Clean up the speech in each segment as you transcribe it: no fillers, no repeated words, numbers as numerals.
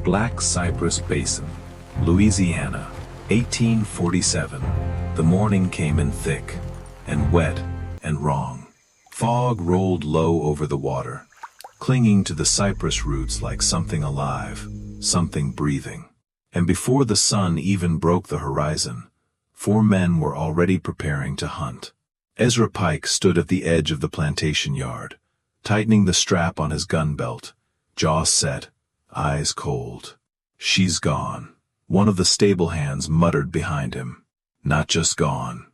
Black Cypress Basin, Louisiana, 1847. The morning came in thick, and wet, and wrong. Fog rolled low over the water, clinging to the cypress roots like something alive, something breathing. And before the sun even broke the horizon, 4 men were already preparing to hunt. Ezra Pike stood at the edge of the plantation yard, tightening the strap on his gun belt, jaw set, eyes cold. "She's gone," one of the stable hands muttered behind him. Not just gone,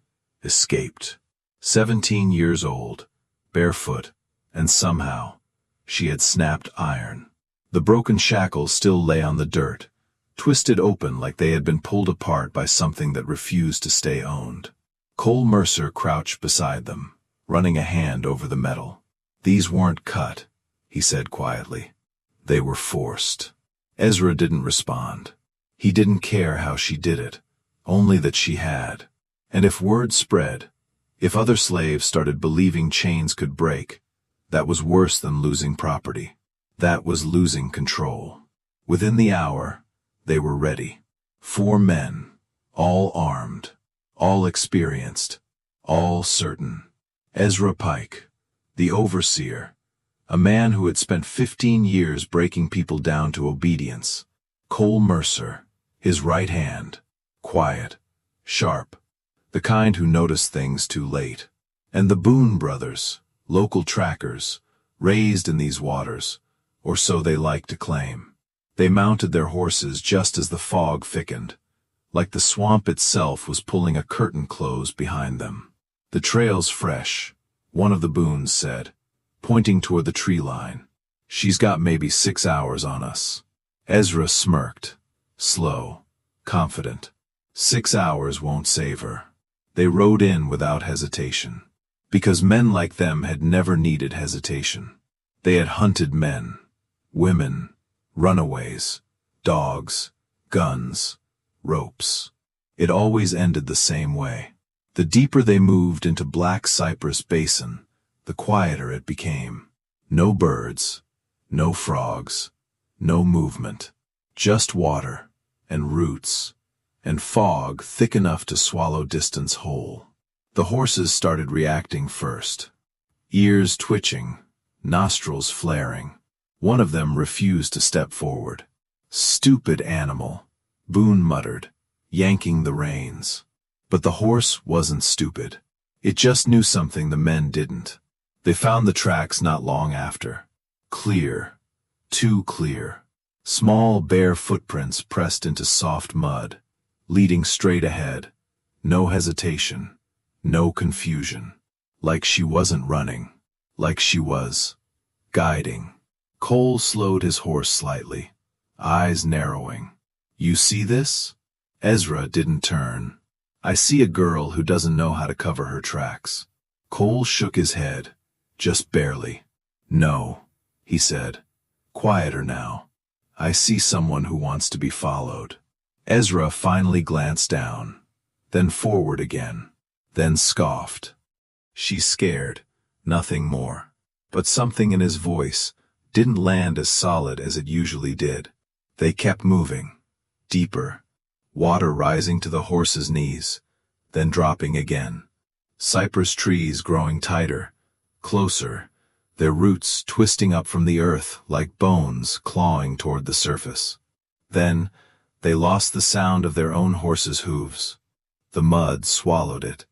escaped. 17 years old, barefoot, and somehow, she had snapped iron. The broken shackles still lay on the dirt, twisted open like they had been pulled apart by something that refused to stay owned. Cole Mercer crouched beside them, running a hand over the metal. "These weren't cut," he said quietly. "They were forced." Ezra didn't respond. He didn't care how she did it, only that she had. And if word spread, if other slaves started believing chains could break, that was worse than losing property. That was losing control. Within the hour, they were ready. 4 men, all armed, all experienced, all certain. Ezra Pike, the overseer, a man who had spent 15 years breaking people down to obedience. Cole Mercer, his right hand, quiet, sharp, the kind who noticed things too late. And the Boone brothers, local trackers, raised in these waters, or so they liked to claim. They mounted their horses just as the fog thickened, like the swamp itself was pulling a curtain close behind them. "The trail's fresh," one of the Boones said, pointing toward the tree line. "She's got maybe 6 hours on us." Ezra smirked, slow, confident. 6 hours won't save her. They rode in without hesitation, because men like them had never needed hesitation. They had hunted men, women, runaways, dogs, guns, ropes. It always ended the same way. The deeper they moved into Black Cypress Basin, the quieter it became. No birds, no frogs, no movement, just water, and roots, and fog thick enough to swallow distance whole. The horses started reacting first, ears twitching, nostrils flaring. One of them refused to step forward. "Stupid animal," Boone muttered, yanking the reins. But the horse wasn't stupid. It just knew something the men didn't. They found the tracks not long after. Clear, too clear. Small bare footprints pressed into soft mud, leading straight ahead. No hesitation, no confusion. Like she wasn't running. Like she was guiding. Cole slowed his horse slightly, eyes narrowing. "You see this?" Ezra didn't turn. "I see a girl who doesn't know how to cover her tracks." Cole shook his head, just barely. "No," he said, quieter now. "I see someone who wants to be followed." Ezra finally glanced down, then forward again, then scoffed. "She's scared, nothing more." But something in his voice didn't land as solid as it usually did. They kept moving, deeper, water rising to the horse's knees, then dropping again. Cypress trees growing tighter, closer, their roots twisting up from the earth like bones clawing toward the surface. Then, they lost the sound of their own horses' hooves. The mud swallowed it.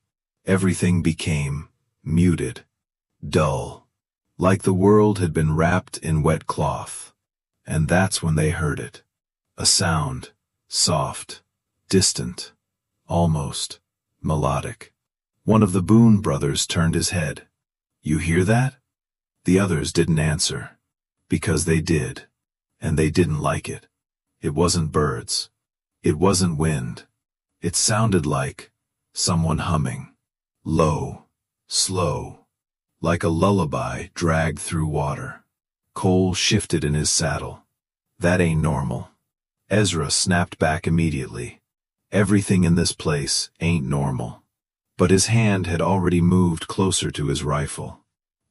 Everything became muted, dull, like the world had been wrapped in wet cloth. And that's when they heard it. A sound, soft, distant, almost melodic. One of the Boone brothers turned his head. "You hear that?" The others didn't answer, because they did, and they didn't like it. It wasn't birds. It wasn't wind. It sounded like someone humming, low, slow, like a lullaby dragged through water. Cole shifted in his saddle. "That ain't normal." Ezra snapped back immediately. "Everything in this place ain't normal." But his hand had already moved closer to his rifle.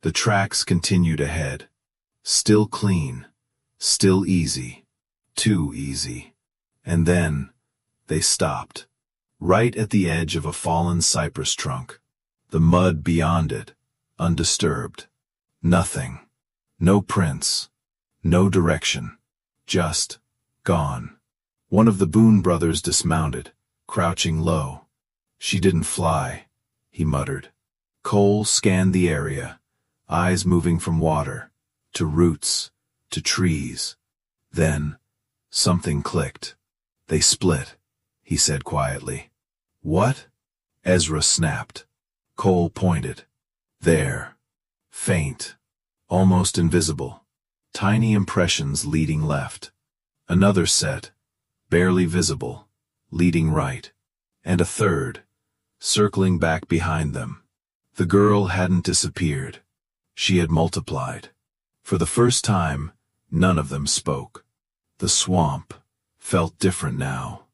The tracks continued ahead. Still clean, still easy. too easy. And then, they stopped. Right at the edge of a fallen cypress trunk. The mud beyond it, undisturbed. Nothing. No prints. No direction. Just gone. One of the Boone brothers dismounted, crouching low. "She didn't fly," he muttered. Cole scanned the area, eyes moving from water, to roots, to trees. Then, something clicked. "They split," he said quietly. "What?" Ezra snapped. Cole pointed. "There. Faint. Almost invisible. Tiny impressions leading left. Another set, barely visible, leading right. And a third, circling back behind them. The girl hadn't disappeared. She had multiplied. For the first time, none of them spoke. The swamp felt different now.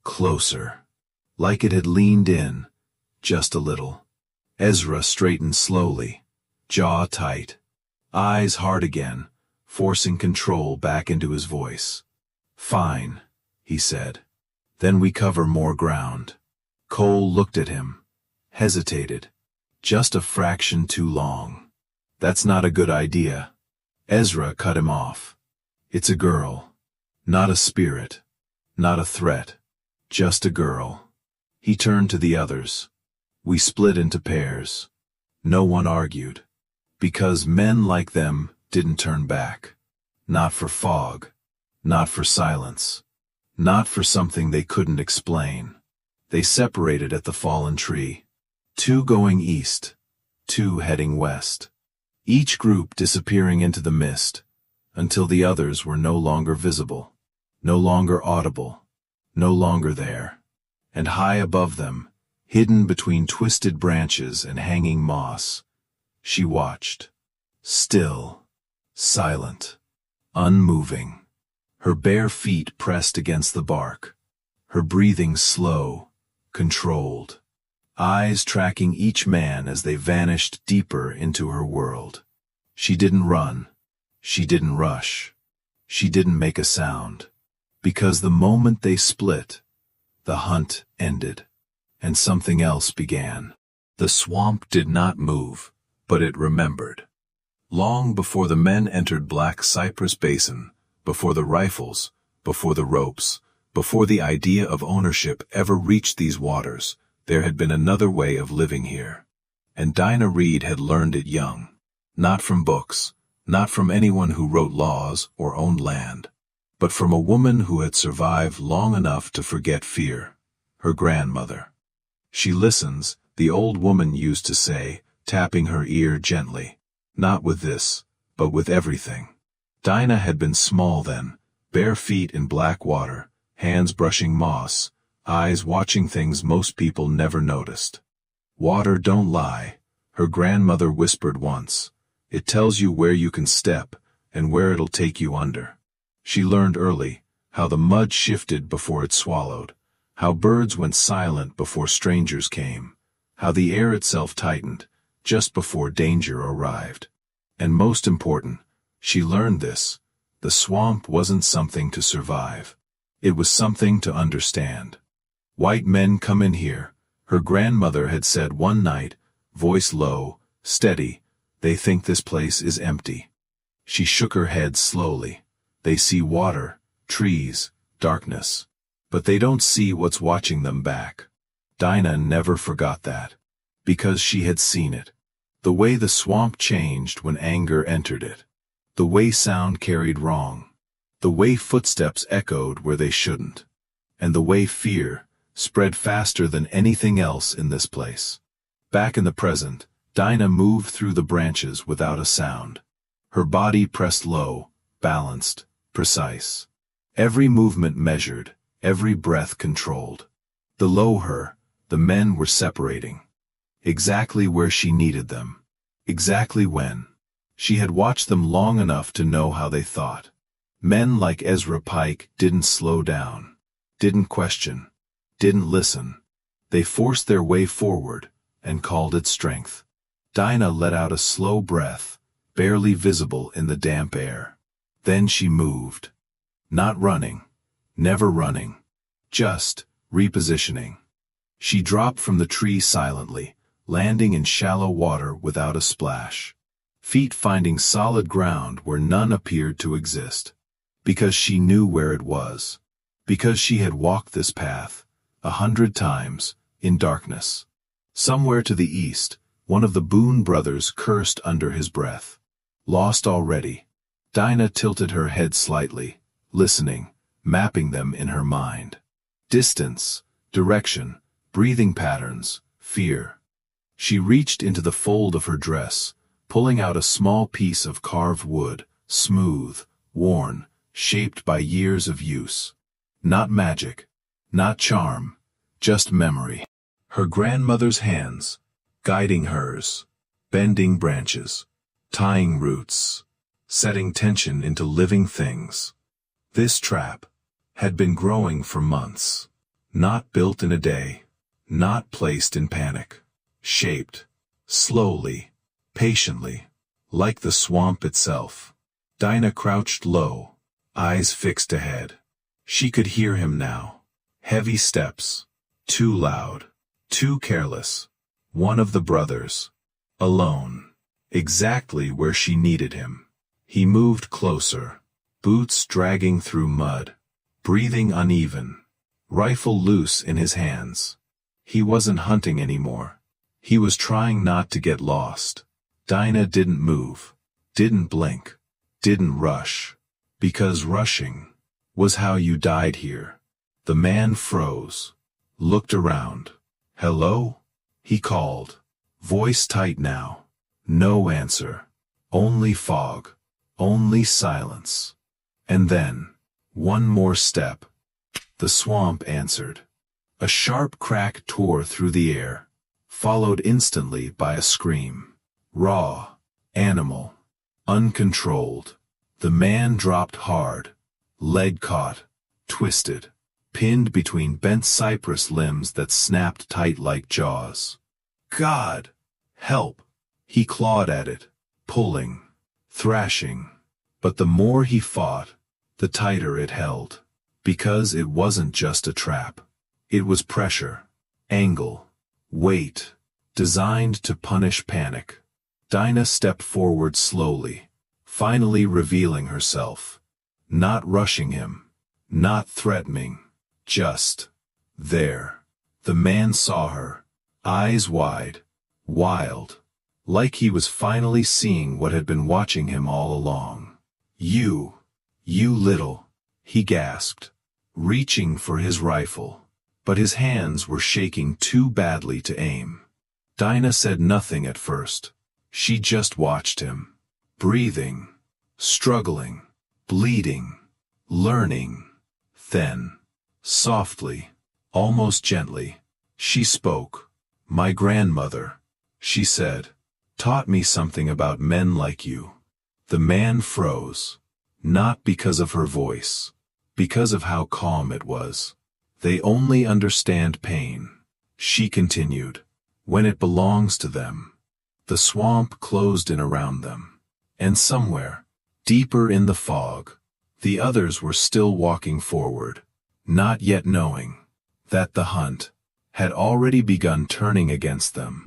Closer. Like it had leaned in, just a little. Ezra straightened slowly, jaw tight, eyes hard again, forcing control back into his voice. "Fine," he said. "Then we cover more ground." Cole looked at him, hesitated. Just a fraction too long. "That's not a good idea." Ezra cut him off. "It's a girl. Not a spirit. Not a threat. Just a girl." He turned to the others. We split into pairs. No one argued. Because men like them didn't turn back. Not for fog. Not for silence. Not for something they couldn't explain. They separated at the fallen tree. 2 going east. 2 heading west. Each group disappearing into the mist, until the others were no longer visible. No longer audible. No longer there. And high above them, hidden between twisted branches and hanging moss, she watched. Still. Silent. Unmoving. Her bare feet pressed against the bark. Her breathing slow, controlled. Eyes tracking each man as they vanished deeper into her world. She didn't run. She didn't rush. She didn't make a sound. Because the moment they split, the hunt ended, and something else began. The swamp did not move, but it remembered. Long before the men entered Black Cypress Basin, before the rifles, before the ropes, before the idea of ownership ever reached these waters, there had been another way of living here. And Dinah Reed had learned it young. Not from books, not from anyone who wrote laws or owned land, but from a woman who had survived long enough to forget fear, her grandmother. "She listens," the old woman used to say, tapping her ear gently. Not with this, but with everything. Dinah had been small then, bare feet in black water, hands brushing moss, eyes watching things most people never noticed. "Water don't lie," her grandmother whispered once. "It tells you where you can step, and where it'll take you under." She learned early how the mud shifted before it swallowed, how birds went silent before strangers came, how the air itself tightened just before danger arrived. And most important, she learned this: the swamp wasn't something to survive. It was something to understand. "White men come in here," her grandmother had said one night, voice low, steady. "They think this place is empty." She shook her head slowly. "They see water, trees, darkness. But they don't see what's watching them back." Dinah never forgot that. Because she had seen it. The way the swamp changed when anger entered it. The way sound carried wrong. The way footsteps echoed where they shouldn't. And the way fear spread faster than anything else in this place. Back in the present, Dinah moved through the branches without a sound. Her body pressed low, balanced, precise. Every movement measured, every breath controlled. Below her, the men were separating. Exactly where she needed them. Exactly when. She had watched them long enough to know how they thought. Men like Ezra Pike didn't slow down. Didn't question. Didn't listen. They forced their way forward, and called it strength. Dinah let out a slow breath, barely visible in the damp air. Then she moved. Not running. Never running. Just repositioning. She dropped from the tree silently, landing in shallow water without a splash. Feet finding solid ground where none appeared to exist. Because she knew where it was. Because she had walked this path 100 times, in darkness. Somewhere to the east, one of the Boone brothers cursed under his breath. Lost already. Dinah tilted her head slightly, listening, mapping them in her mind. Distance, direction, breathing patterns, fear. She reached into the fold of her dress, pulling out a small piece of carved wood, smooth, worn, shaped by years of use. Not magic, not charm, just memory. Her grandmother's hands, guiding hers, bending branches, tying roots, setting tension into living things. This trap had been growing for months, not built in a day, not placed in panic, shaped, slowly, patiently, like the swamp itself. Dinah crouched low, eyes fixed ahead. She could hear him now. Heavy steps, too loud, too careless. One of the brothers, alone, exactly where she needed him. He moved closer, boots dragging through mud, breathing uneven, rifle loose in his hands. He wasn't hunting anymore. He was trying not to get lost. Dinah didn't move, didn't blink, didn't rush, because rushing was how you died here. The man froze, looked around. "Hello?" he called, voice tight now. No answer. Only fog. Only silence. And then, one more step. The swamp answered. A sharp crack tore through the air, followed instantly by a scream. Raw, animal, uncontrolled. The man dropped hard, leg caught, twisted, pinned between bent cypress limbs that snapped tight like jaws. God! Help! He clawed at it, pulling, thrashing. But the more he fought, the tighter it held. Because it wasn't just a trap. It was pressure, angle, weight, designed to punish panic. Dinah stepped forward slowly, finally revealing herself. Not rushing him, not threatening, just there. The man saw her, eyes wide, wild, like he was finally seeing what had been watching him all along. You little, he gasped, reaching for his rifle, but his hands were shaking too badly to aim. Dinah said nothing at first. She just watched him, breathing, struggling, bleeding, learning. Then, softly, almost gently, she spoke. "My grandmother," she said, "taught me something about men like you." The man froze, not because of her voice, because of how calm it was. "They only understand pain," she continued, "when it belongs to them." The swamp closed in around them, and somewhere, deeper in the fog, the others were still walking forward, not yet knowing that the hunt had already begun turning against them.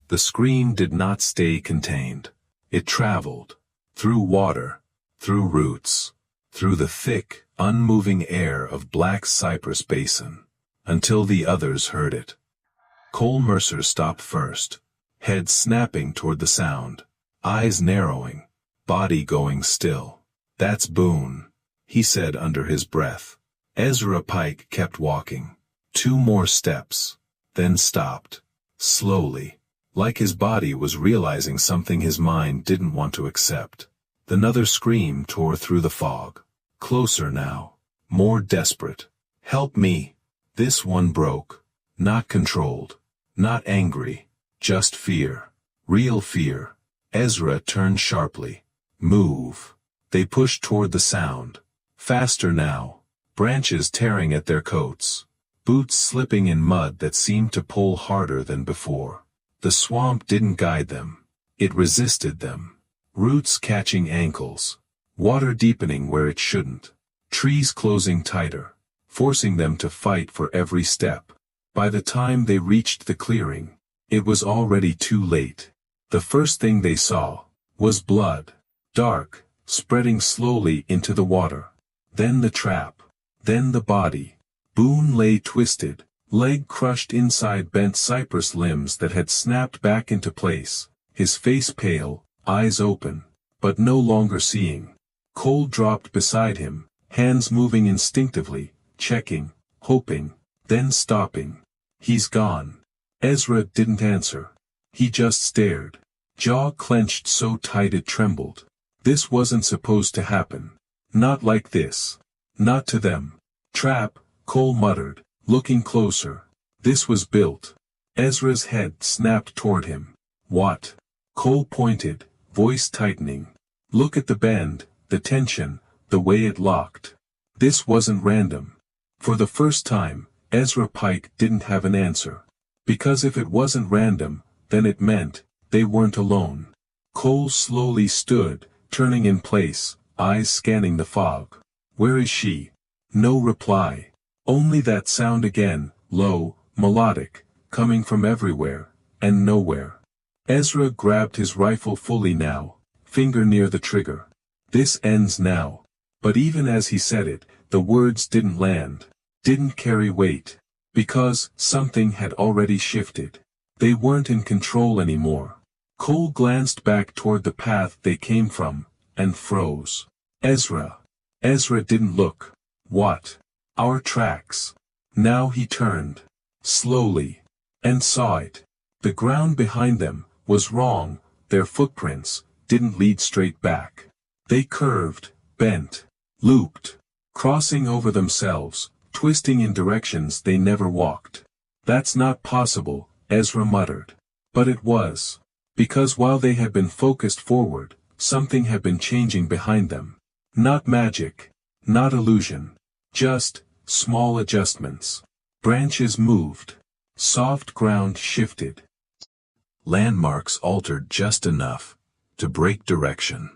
The scream did not stay contained. It traveled, through water, through roots, through the thick, unmoving air of Black Cypress Basin, until the others heard it. Cole Mercer stopped first, head snapping toward the sound, eyes narrowing, body going still. "That's Boone," he said under his breath. Ezra Pike kept walking. 2 more steps, then stopped, slowly, like his body was realizing something his mind didn't want to accept. Another scream tore through the fog. Closer now, more desperate. "Help me!" This one broke. Not controlled, not angry, just fear. Real fear. Ezra turned sharply. "Move." They pushed toward the sound. Faster now. Branches tearing at their coats. Boots slipping in mud that seemed to pull harder than before. The swamp didn't guide them. It resisted them. Roots catching ankles. Water deepening where it shouldn't. trees closing tighter, forcing them to fight for every step. By the time they reached the clearing, it was already too late. The first thing they saw was blood, dark, spreading slowly into the water. Then the trap. Then the body. Boone lay twisted, leg crushed inside bent cypress limbs that had snapped back into place, his face pale, eyes open, but no longer seeing. Cole dropped beside him, hands moving instinctively, checking, hoping, then stopping. He's gone. Ezra didn't answer. He just stared, jaw clenched so tight it trembled. This wasn't supposed to happen. Not like this. Not to them. Trap, Cole muttered, looking closer. This was built. Ezra's head snapped toward him. What? Cole pointed, voice tightening. Look at the bend, the tension, the way it locked. This wasn't random. For the first time, Ezra Pike didn't have an answer. Because if it wasn't random, then it meant they weren't alone. Cole slowly stood, turning in place, eyes scanning the fog. Where is she? No reply. Only that sound again, low, melodic, coming from everywhere, and nowhere. Ezra grabbed his rifle fully now, finger near the trigger. This ends now. But even as he said it, the words didn't land, didn't carry weight. Because something had already shifted. They weren't in control anymore. Cole glanced back toward the path they came from, and froze. Ezra. Ezra didn't look. What? Our tracks. Now he turned. Slowly. And saw it. The ground behind them was wrong. Their footprints didn't lead straight back. They curved, bent, looped, crossing over themselves, twisting in directions they never walked. That's not possible, Ezra muttered. But it was. Because while they had been focused forward, something had been changing behind them. Not magic. Not illusion. Just, small adjustments. Branches moved. Soft ground shifted. Landmarks altered just enough to break direction.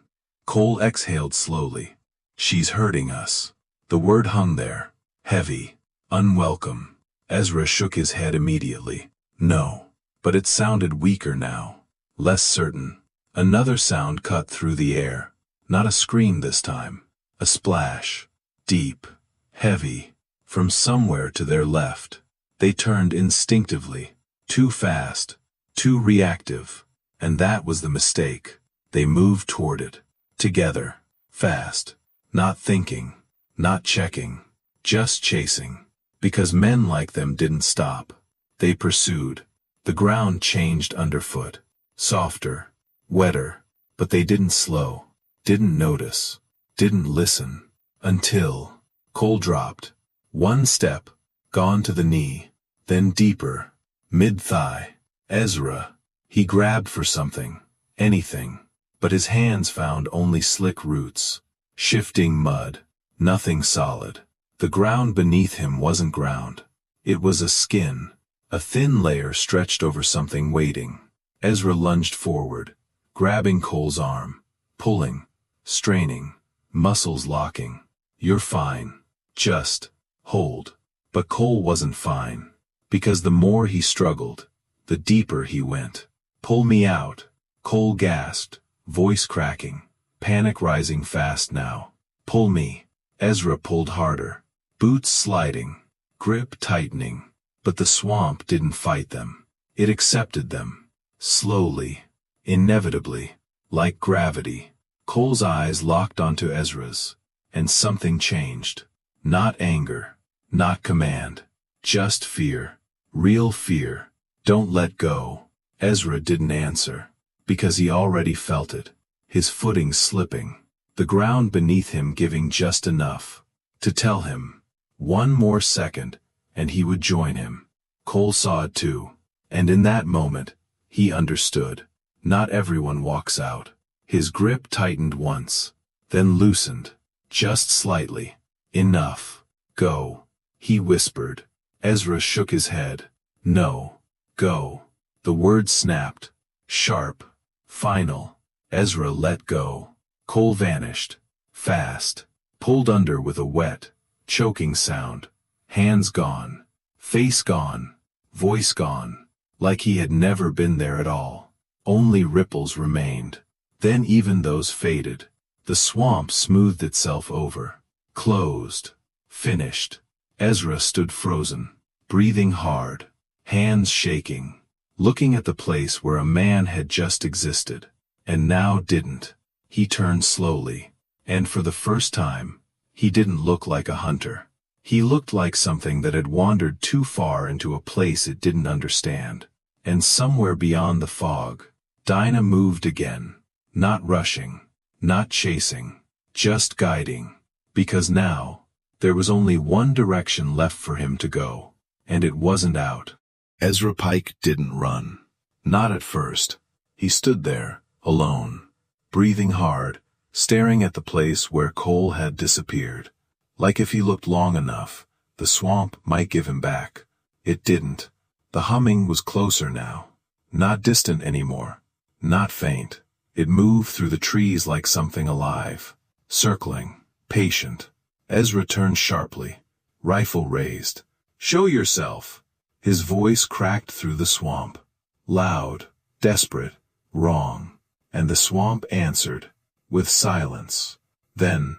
Cole exhaled slowly. She's hurting us. The word hung there. Heavy. Unwelcome. Ezra shook his head immediately. No. But it sounded weaker now. Less certain. Another sound cut through the air. Not a scream this time. A splash. Deep. Heavy. From somewhere to their left. They turned instinctively. Too fast. Too reactive. And that was the mistake. They moved toward it. Together. Fast. Not thinking. Not checking. Just chasing. Because men like them didn't stop. They pursued. The ground changed underfoot. Softer. Wetter. But they didn't slow. Didn't notice. Didn't listen. Until Cole dropped. One step. Gone to the knee. Then deeper. Mid-thigh. Ezra. He grabbed for something. Anything. But his hands found only slick roots. Shifting mud. Nothing solid. The ground beneath him wasn't ground. It was a skin. A thin layer stretched over something waiting. Ezra lunged forward, grabbing Cole's arm. Pulling. Straining. Muscles locking. You're fine. Just hold. But Cole wasn't fine. Because the more he struggled, the deeper he went. Pull me out. Cole gasped, voice cracking. Panic rising fast now. Pull me. Ezra pulled harder. Boots sliding. Grip tightening. But the swamp didn't fight them. It accepted them. Slowly. Inevitably. Like gravity. Cole's eyes locked onto Ezra's. And something changed. Not anger. Not command. Just fear. Real fear. Don't let go. Ezra didn't answer. Because he already felt it. His footing slipping. The ground beneath him giving just enough to tell him. One more second, and he would join him. Cole saw it too. And in that moment, he understood. Not everyone walks out. His grip tightened once. Then loosened. Just slightly. Enough. Go. He whispered. Ezra shook his head. No. Go. The word snapped. Sharp. Final. Ezra let go. Cole vanished. Fast. pulled under with a wet, choking sound. Hands gone, face gone, voice gone, like he had never been there at all. Only ripples remained. Then even those faded. The swamp smoothed itself over. Closed. Finished. Ezra stood frozen, breathing hard, hands shaking, looking at the place where a man had just existed, and now didn't. He turned slowly, and for the first time, he didn't look like a hunter. He looked like something that had wandered too far into a place it didn't understand. And somewhere beyond the fog, Dinah moved again, not rushing, not chasing, just guiding, because now, there was only one direction left for him to go, and it wasn't out. Ezra Pike didn't run. Not at first. He stood there, alone, breathing hard, staring at the place where Cole had disappeared. Like if he looked long enough, the swamp might give him back. It didn't. The humming was closer now. Not distant anymore. Not faint. It moved through the trees like something alive. Circling. Patient. Ezra turned sharply. Rifle raised. "Show yourself!" His voice cracked through the swamp. Loud. Desperate. Wrong. And the swamp answered. With silence. Then,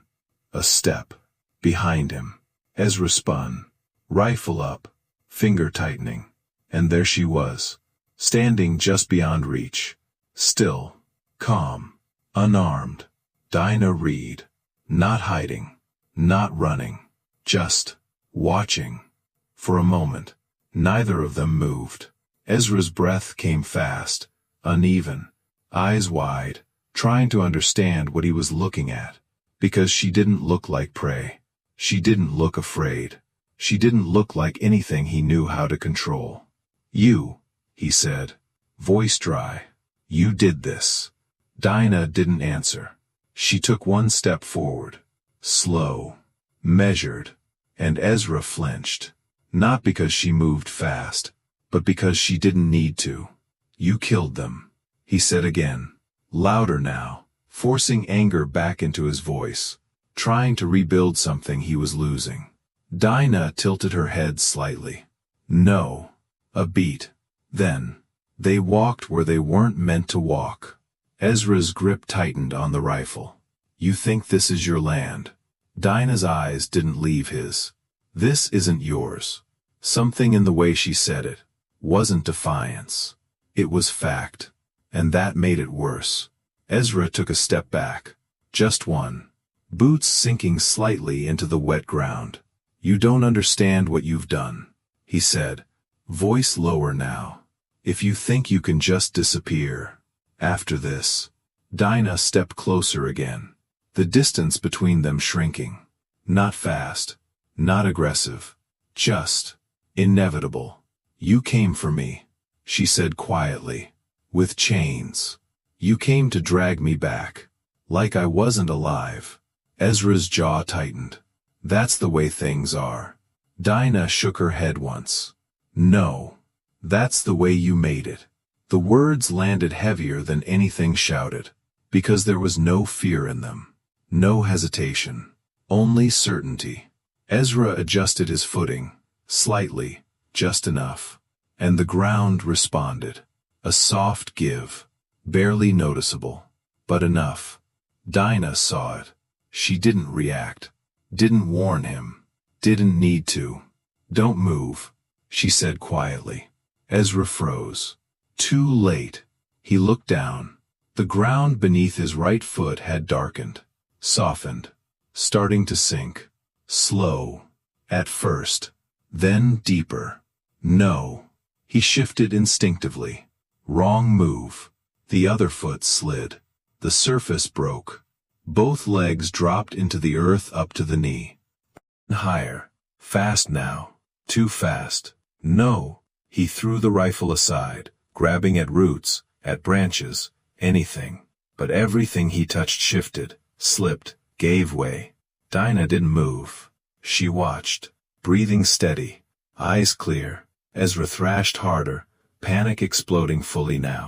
a step. Behind him. Ezra spun. Rifle up. Finger tightening. And there she was. Standing just beyond reach. Still. Calm. Unarmed. Dinah Reed. Not hiding. Not running. Just watching. For a moment, neither of them moved. Ezra's breath came fast, uneven, eyes wide, trying to understand what he was looking at. Because she didn't look like prey. She didn't look afraid. She didn't look like anything he knew how to control. "You," he said, voice dry. "You did this." Dinah didn't answer. She took one step forward. Slow. Measured. And Ezra flinched. Not because she moved fast, but because she didn't need to. "You killed them," he said again. Louder now, forcing anger back into his voice. Trying to rebuild something he was losing. Dinah tilted her head slightly. No. A beat. Then, they walked where they weren't meant to walk. Ezra's grip tightened on the rifle. "You think this is your land?" Dinah's eyes didn't leave his. "This isn't yours." Something in the way she said it wasn't defiance. It was fact. And that made it worse. Ezra took a step back. Just one. Boots sinking slightly into the wet ground. "You don't understand what you've done," he said, voice lower now. "If you think you can just disappear. After this." Dinah stepped closer again. The distance between them shrinking. Not fast. Not aggressive. Just inevitable. "You came for me," she said quietly. "With chains. You came to drag me back. Like I wasn't alive." Ezra's jaw tightened. "That's the way things are." Dinah shook her head once. "No. That's the way you made it." The words landed heavier than anything shouted. Because there was no fear in them. No hesitation. Only certainty. Ezra adjusted his footing. Slightly. Just enough. And the ground responded. A soft give. Barely noticeable. But enough. Dinah saw it. She didn't react. Didn't warn him. Didn't need to. "Don't move," she said quietly. Ezra froze. Too late. He looked down. The ground beneath his right foot had darkened. Softened. Starting to sink. Slow. At first. Then deeper. No. He shifted instinctively. Wrong move. The other foot slid. The surface broke. Both legs dropped into the earth up to the knee. Higher. Fast now. Too fast. No. He threw the rifle aside, grabbing at roots, at branches, anything. But everything he touched shifted, slipped, gave way. Dinah didn't move. She watched, breathing steady, eyes clear. Ezra thrashed harder, panic exploding fully now.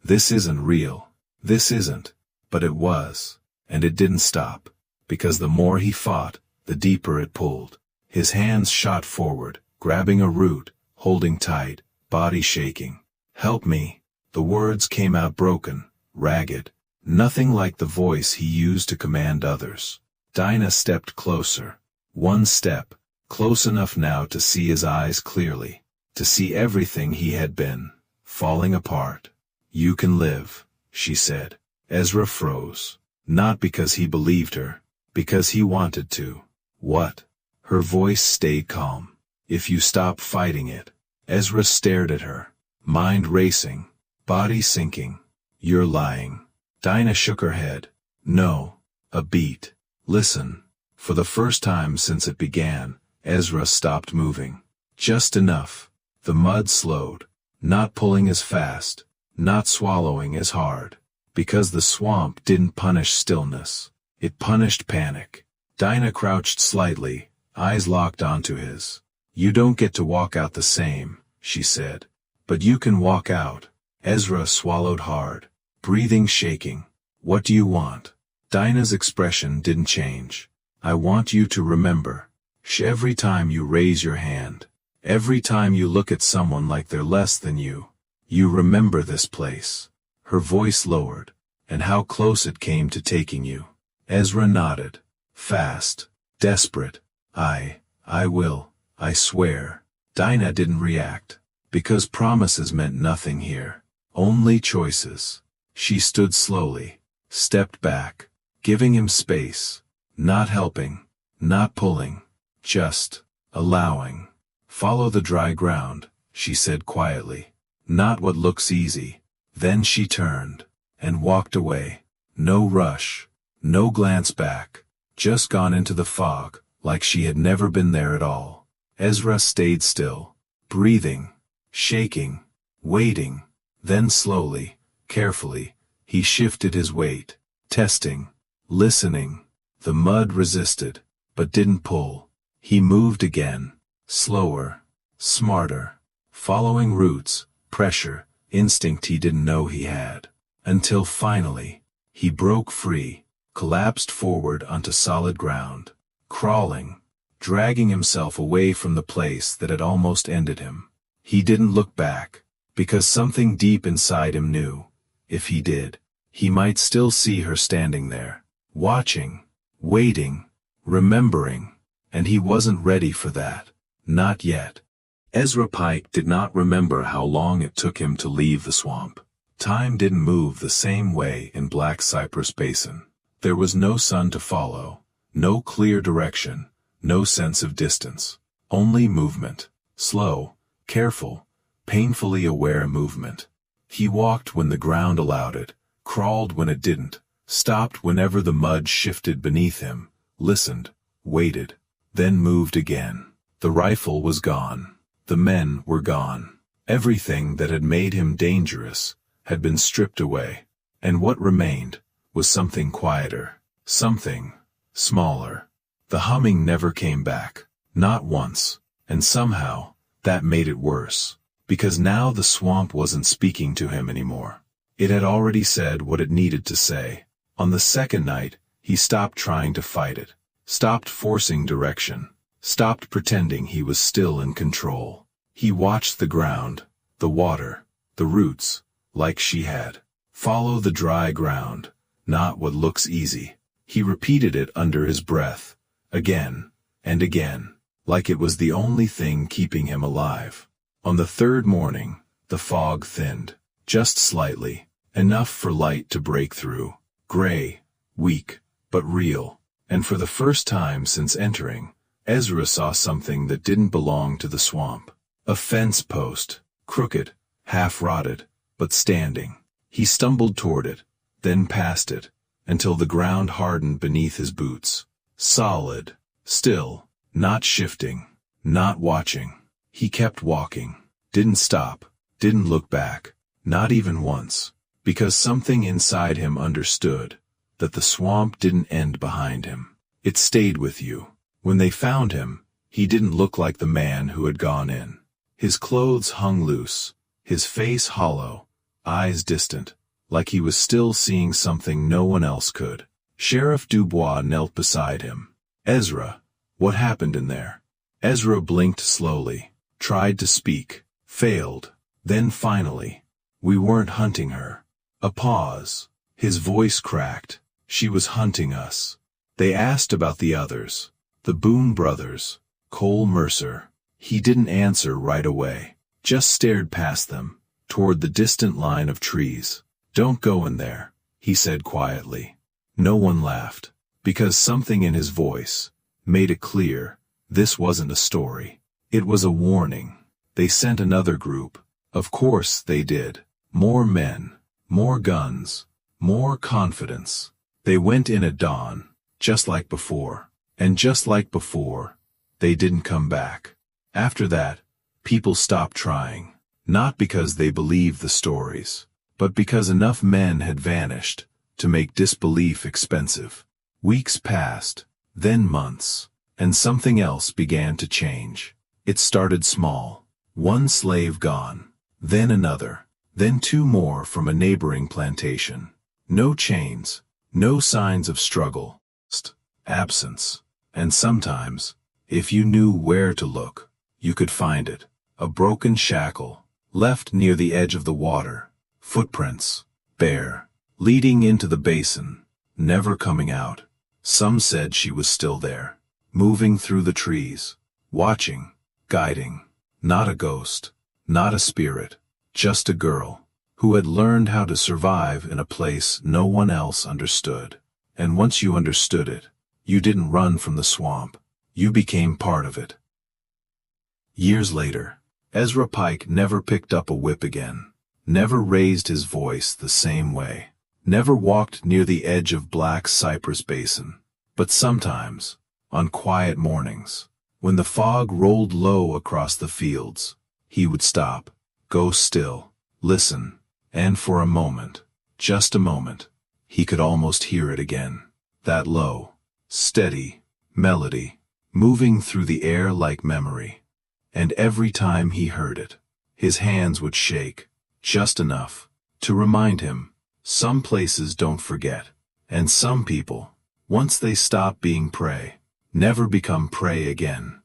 This isn't real. This isn't. But it was. And it didn't stop. because the more he fought, the deeper it pulled. His hands shot forward, grabbing a root, holding tight, body shaking. "Help me." The words came out broken, ragged, nothing like the voice he used to command others. Dinah stepped closer. One step, close enough now to see his eyes clearly, to see everything he had been, falling apart. "You can live," she said. Ezra froze. Not because he believed her, because he wanted to. "What?" Her voice stayed calm. "If you stop fighting it." Ezra stared at her, mind racing, body sinking. "You're lying." Dinah shook her head. "No." A beat. "Listen." For the first time since it began, Ezra stopped moving. Just enough. The mud slowed, not pulling as fast, not swallowing as hard. Because the swamp didn't punish stillness. It punished panic. Dinah crouched slightly, eyes locked onto his. "You don't get to walk out the same," she said. "But you can walk out." Ezra swallowed hard, breathing shaking. "What do you want?" Dinah's expression didn't change. "I want you to remember. Every time you raise your hand, every time you look at someone like they're less than you, you remember this place." Her voice lowered, and how close it came to taking you. Ezra nodded. Fast, desperate. I will, I swear." Dinah didn't react, because promises meant nothing here. Only choices. She stood slowly, stepped back, giving him space, not helping, not pulling, just allowing. "Follow the dry ground," she said quietly. "Not what looks easy." Then she turned, and walked away. No rush, no glance back, just gone into the fog, like she had never been there at all. Ezra stayed still, breathing, shaking, waiting. Then slowly, carefully, he shifted his weight, testing, listening. The mud resisted, but didn't pull. He moved again, slower, smarter, following roots, pressure, instinct he didn't know he had. Until finally, he broke free, collapsed forward onto solid ground, crawling, dragging himself away from the place that had almost ended him. He didn't look back, because something deep inside him knew, if he did, he might still see her standing there, watching, waiting, remembering, and he wasn't ready for that. Not yet. Ezra Pike did not remember how long it took him to leave the swamp. Time didn't move the same way in Black Cypress Basin. There was no sun to follow, no clear direction, no sense of distance. Only movement. Slow, careful, painfully aware movement. He walked when the ground allowed it, crawled when it didn't, stopped whenever the mud shifted beneath him, listened, waited, then moved again. The rifle was gone. The men were gone. Everything that had made him dangerous had been stripped away, and what remained was something quieter, something smaller. The humming never came back, not once, and somehow, that made it worse, because now the swamp wasn't speaking to him anymore. It had already said what it needed to say. On the second night, he stopped trying to fight it, stopped forcing direction, stopped pretending he was still in control. He watched the ground, the water, the roots, like she had. Follow the dry ground, not what looks easy. He repeated it under his breath, again and again, like it was the only thing keeping him alive. On the third morning, the fog thinned, just slightly, enough for light to break through. Gray, weak, but real. And for the first time since entering, Ezra saw something that didn't belong to the swamp. A fence post, crooked, half-rotted, but standing. He stumbled toward it, then past it, until the ground hardened beneath his boots. Solid, still, not shifting, not watching. He kept walking, didn't stop, didn't look back, not even once, because something inside him understood that the swamp didn't end behind him. It stayed with you. When they found him, he didn't look like the man who had gone in. His clothes hung loose, his face hollow, eyes distant, like he was still seeing something no one else could. Sheriff Dubois knelt beside him. "Ezra, what happened in there?" Ezra blinked slowly, tried to speak, failed. Then finally, "We weren't hunting her." A pause. His voice cracked. "She was hunting us." They asked about the others. The Boone brothers, Cole Mercer. He didn't answer right away, just stared past them, toward the distant line of trees. "Don't go in there," he said quietly. No one laughed, because something in his voice made it clear this wasn't a story. It was a warning. They sent another group. Of course they did. More men, more guns, more confidence. They went in at dawn, just like before. And just like before, they didn't come back. After that, people stopped trying. Not because they believed the stories, but because enough men had vanished to make disbelief expensive. Weeks passed, then months, and something else began to change. It started small. One slave gone, then another, then two more from a neighboring plantation. No chains, no signs of struggle, just absence. And sometimes, if you knew where to look, you could find it. A broken shackle, left near the edge of the water. Footprints, bare, leading into the basin, never coming out. Some said she was still there, moving through the trees, watching, guiding. Not a ghost, not a spirit, just a girl, who had learned how to survive in a place no one else understood. And once you understood it, you didn't run from the swamp. You became part of it. Years later, Ezra Pike never picked up a whip again, never raised his voice the same way, never walked near the edge of Black Cypress Basin. But sometimes, on quiet mornings, when the fog rolled low across the fields, he would stop, go still, listen, and for a moment, just a moment, he could almost hear it again. That low, steady melody, moving through the air like memory. And every time he heard it, his hands would shake, just enough to remind him, some places don't forget, and some people, once they stop being prey, never become prey again.